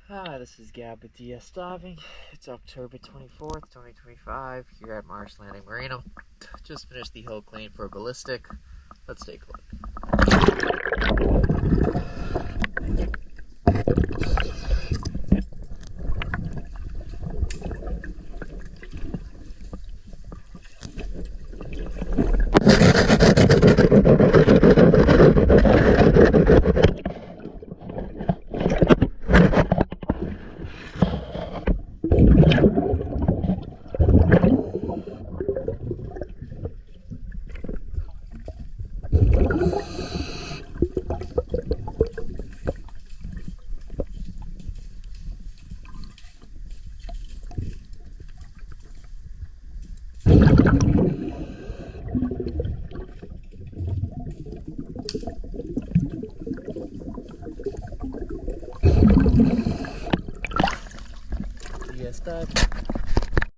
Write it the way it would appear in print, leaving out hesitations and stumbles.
Hi, this is Gab with DS Diving. It's October 24th, 2025, here at Marsh Landing Marina. Just finished the hull clean for Ballistic. Let's take a look. DS Dive.